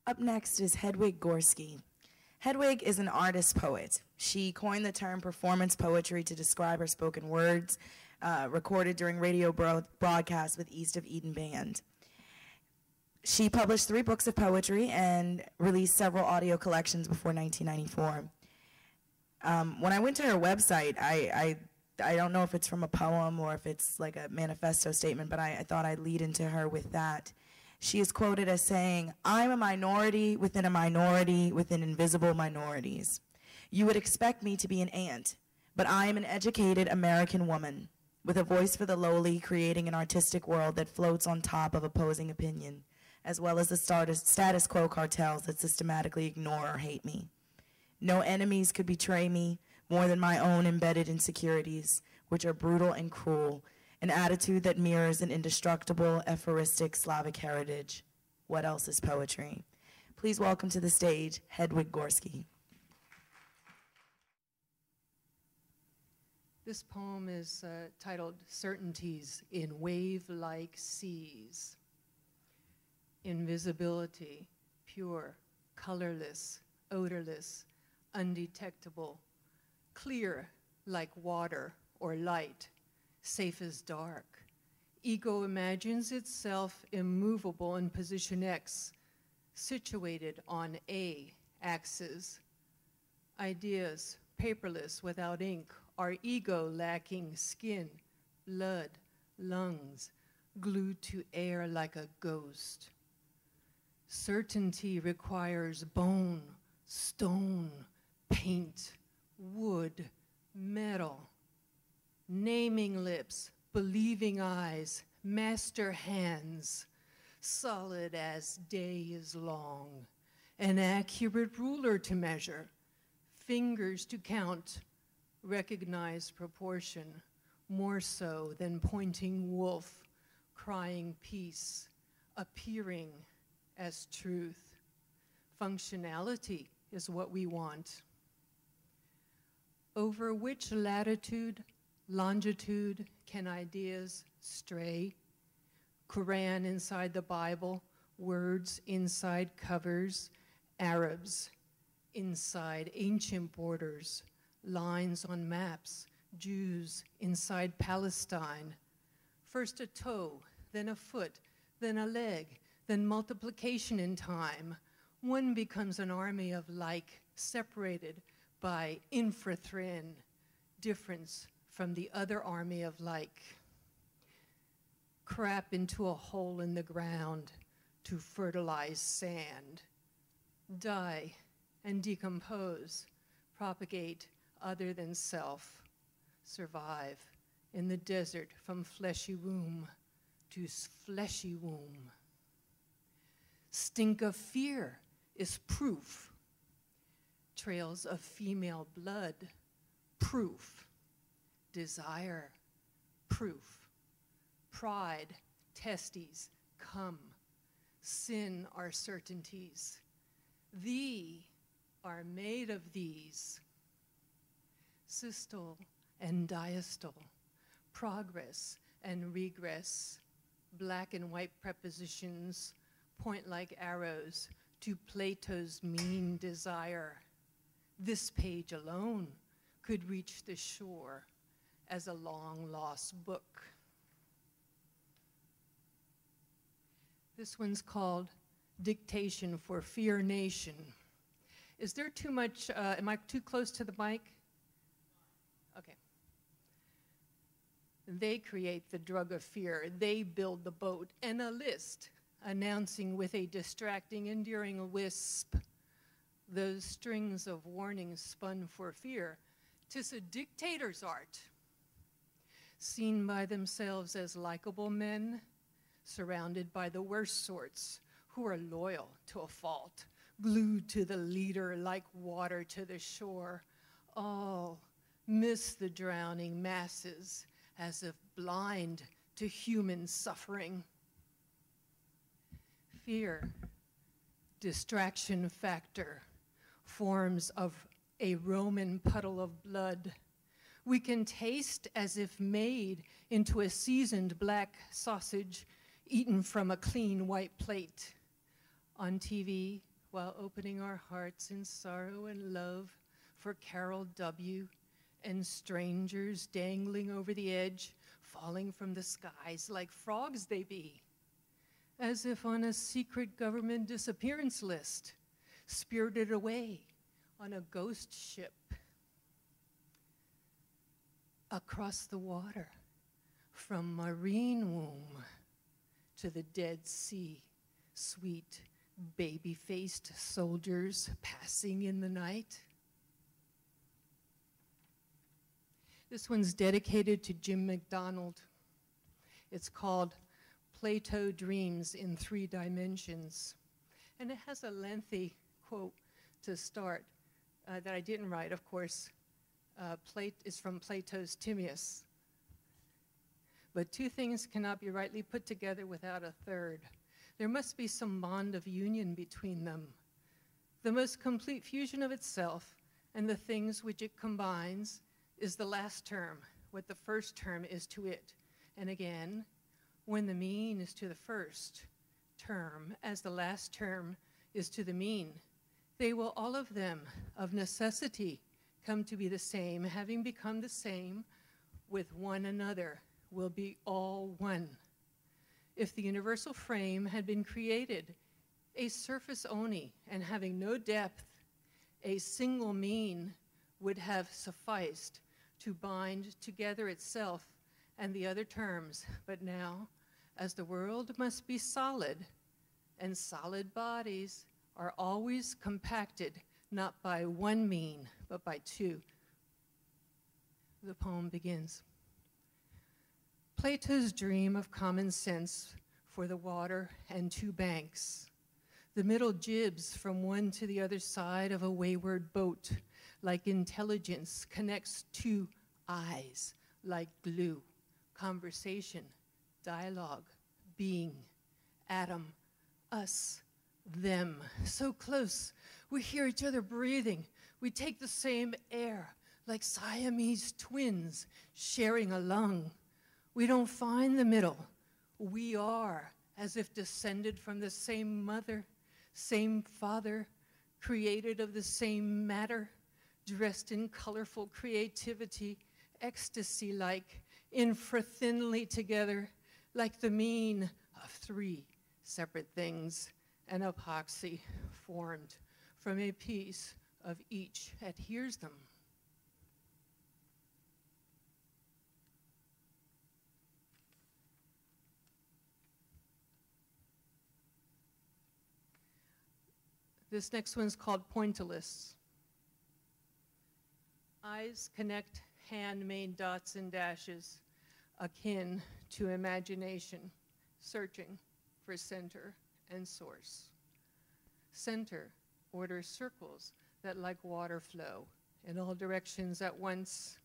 Up next is Hedwig Gorski. Hedwig is an artist poet. She coined the term performance poetry to describe her spoken words recorded during radio broadcasts with East of Eden Band. She published 3 books of poetry and released several audio collections before 1994. When I went to her website, I don't know if it's from a poem or if it's like a manifesto statement, but I thought I'd lead into her with that. She is quoted as saying, "I'm a minority within invisible minorities. You would expect me to be an ant, but I am an educated American woman with a voice for the lowly, creating an artistic world that floats on top of opposing opinion, as well as the status quo cartels that systematically ignore or hate me. No enemies could betray me more than my own embedded insecurities, which are brutal and cruel, an attitude that mirrors an indestructible, aphoristic Slavic heritage. What else is poetry?" Please welcome to the stage, Hedwig Gorski. This poem is titled Certainties in Wave-like Seas. Invisibility, pure, colorless, odorless, undetectable, clear like water or light, safe as dark. Ego imagines itself immovable in position X, situated on A axis. Ideas, paperless without ink, are ego lacking skin, blood, lungs, glued to air like a ghost. Certainty requires bone, stone, paint, wood, metal, naming lips, believing eyes, master hands, solid as day is long, an accurate ruler to measure, fingers to count, recognize proportion, more so than pointing wolf, crying peace, appearing as truth. Functionality is what we want. Over which latitude, longitude can ideas stray? Quran inside the Bible, words inside covers, Arabs inside ancient borders, lines on maps, Jews inside Palestine. First a toe, then a foot, then a leg, then multiplication in time. One becomes an army of like, separated by infrathrin, difference from the other army of like. Crap into a hole in the ground to fertilize sand. Die and decompose, propagate other than self. Survive in the desert from fleshy womb to fleshy womb. Stink of fear is proof. Trails of female blood, proof. Desire, proof. Pride, testes, come. Sin are certainties. Thee are made of these. Systole and diastole, progress and regress. Black and white prepositions point like arrows to Plato's mean desire. This page alone could reach the shore as a long-lost book. This one's called Dictation for Fear Nation. Is there too much, am I too close to the mic? Okay. They create the drug of fear. They build the boat and a list announcing with a distracting, endearing wisp those strings of warnings spun for fear. 'Tis a dictator's art, seen by themselves as likable men, surrounded by the worst sorts who are loyal to a fault, glued to the leader like water to the shore. All miss the drowning masses as if blind to human suffering. Fear, distraction factor, forms of a Roman puddle of blood. We can taste as if made into a seasoned black sausage eaten from a clean white plate. On TV, while opening our hearts in sorrow and love for Carol W. and strangers dangling over the edge, falling from the skies like frogs they be, as if on a secret government disappearance list, spirited away on a ghost ship. Across the water, from marine womb to the Dead Sea, sweet baby-faced soldiers passing in the night. This one's dedicated to Jim McDonald. It's called Plato Dreams in 3 Dimensions. And it has a lengthy quote to start that I didn't write, of course. Is from Plato's Timaeus. But 2 things cannot be rightly put together without a third. There must be some bond of union between them. The most complete fusion of itself and the things which it combines is the last term, what the first term is to it. And again, when the mean is to the first term, as the last term is to the mean, they will all of them, of necessity, come to be the same, having become the same with one another, will be all one. If the universal frame had been created a surface only and having no depth, a single mean would have sufficed to bind together itself and the other terms. But now, as the world must be solid, and solid bodies are always compacted not by one mean, but by 2. The poem begins. Plato's dream of common sense for the water and 2 banks. The middle jibs from one to the other side of a wayward boat, like intelligence connects 2 eyes, like glue, conversation, dialogue, being, atom, us, them, so close. We hear each other breathing. We take the same air, like Siamese twins sharing a lung. We don't find the middle. We are, as if descended from the same mother, same father, created of the same matter, dressed in colorful creativity, ecstasy-like, infra-thinly together, like the mean of 3 separate things, an epoxy formed from a piece of each adheres them. This next one's called Pointillist. Eyes connect handmade dots and dashes, akin to imagination, searching for center and source. Center orders circles that like water flow in all directions at once.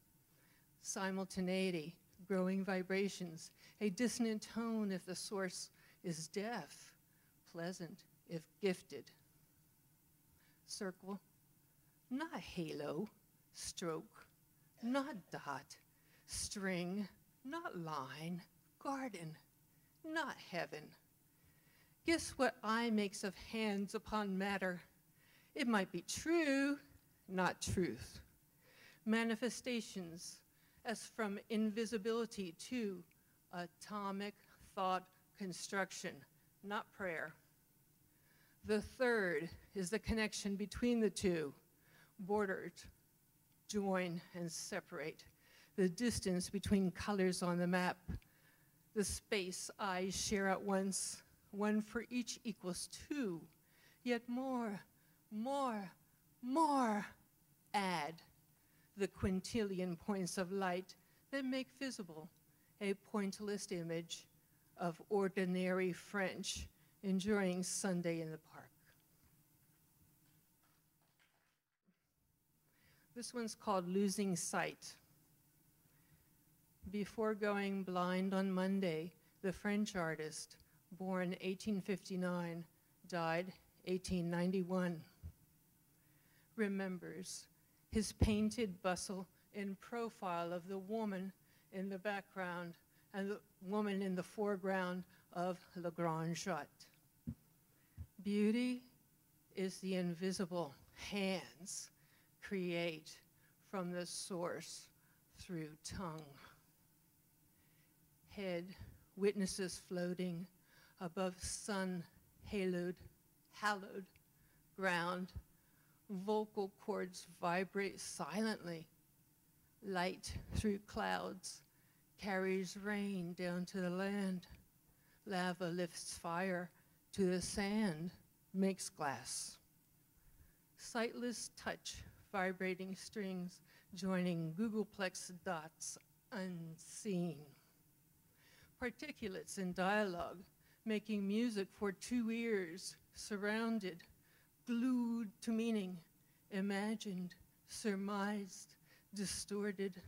Simultaneity, growing vibrations, a dissonant tone if the source is deaf, pleasant if gifted. Circle, not halo, stroke, not dot, string, not line, garden, not heaven. Guess what eye makes of hands upon matter? It might be true, not truth. Manifestations as from invisibility to atomic thought construction, not prayer. The third is the connection between the 2, bordered, join and separate. The distance between colors on the map, the space eyes share at once, 1 for each equals 2, yet more, add the quintillion points of light that make visible a pointillist image of ordinary French enjoying Sunday in the park. This one's called Losing Sight. Before going blind on Monday, the French artist, born 1859, died 1891, remembers his painted bustle in profile of the woman in the background and the woman in the foreground of Le Grand Jatte. Beauty is the invisible hands create from the source through tongue. Head witnesses floating above sun-haloed ground. Vocal cords vibrate silently. Light through clouds carries rain down to the land. Lava lifts fire to the sand, makes glass. Sightless touch, vibrating strings, joining googolplex dots unseen. Particulates in dialogue, making music for two ears, surrounded, glued to meaning, imagined, surmised, distorted,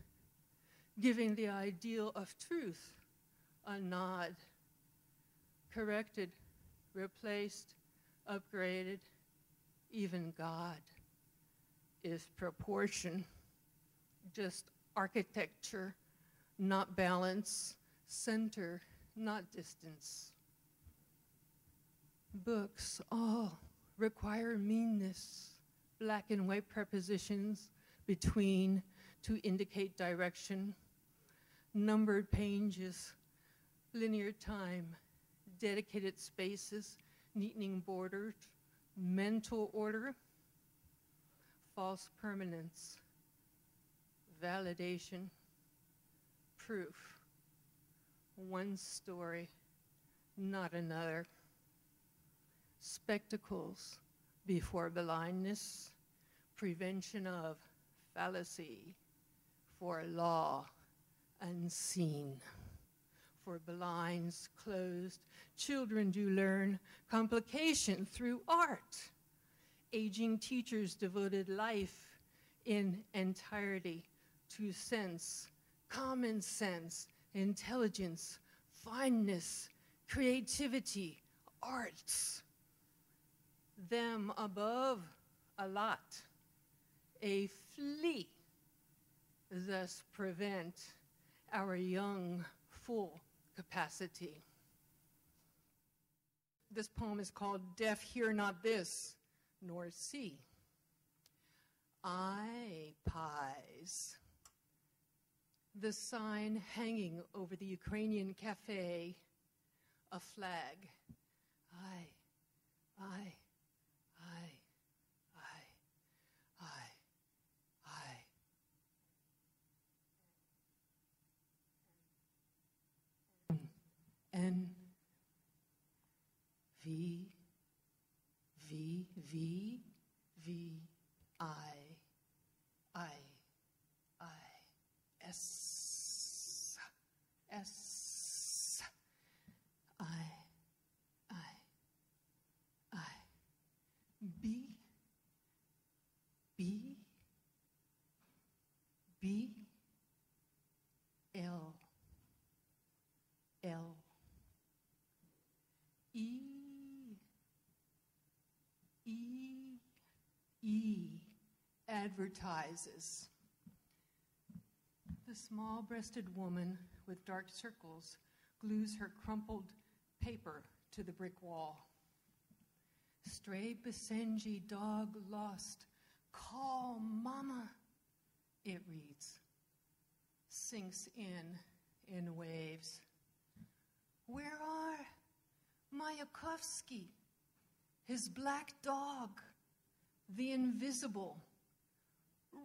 giving the ideal of truth a nod, corrected, replaced, upgraded, even God is proportion, just architecture, not balance, center, not distance. Books all require meanness, black and white prepositions between to indicate direction, numbered pages, linear time, dedicated spaces, neatening borders, mental order, false permanence, validation, proof, one story, not another, spectacles before blindness, prevention of fallacy, for law unseen, for blinds closed, children do learn complication through art. Aging teachers devoted life in entirety to sense, common sense, intelligence, fineness, creativity, arts. Them above a lot, a flea, thus prevent our young full capacity. This poem is called Deaf Hear Not This, Nor See. I pies. The sign hanging over the Ukrainian cafe, a flag. I. N, V, I, S, I, B, L, E advertises. The small-breasted woman with dark circles glues her crumpled paper to the brick wall. Stray Basenji dog lost. Call mama, it reads. Sinks in waves. Where are Mayakovsky, his black dog, the invisible,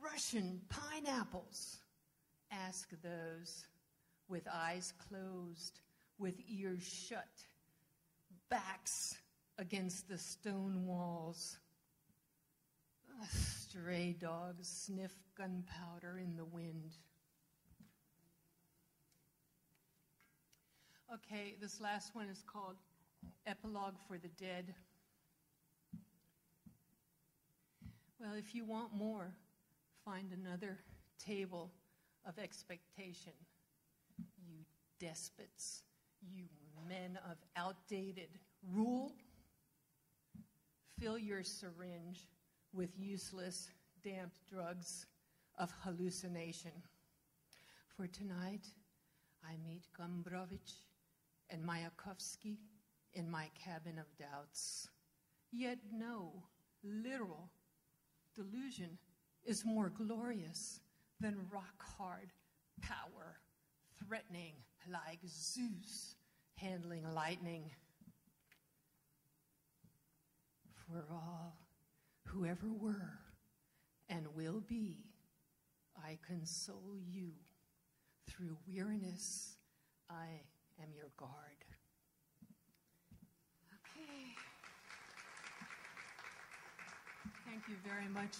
Russian pineapples? Ask those with eyes closed, with ears shut, backs against the stone walls. Stray dogs sniff gunpowder in the wind. Okay, this last one is called Epilogue for the Dead. Well, if you want more, find another table of expectation. You despots, you men of outdated rule, fill your syringe with useless, damp drugs of hallucination. For tonight, I meet Gombrowicz and Mayakovsky in my cabin of doubts. Yet know literal delusion is more glorious than rock-hard power, threatening like Zeus, handling lightning. For all who ever were and will be, I console you. Through weariness, I am your guard. Okay. Thank you very much.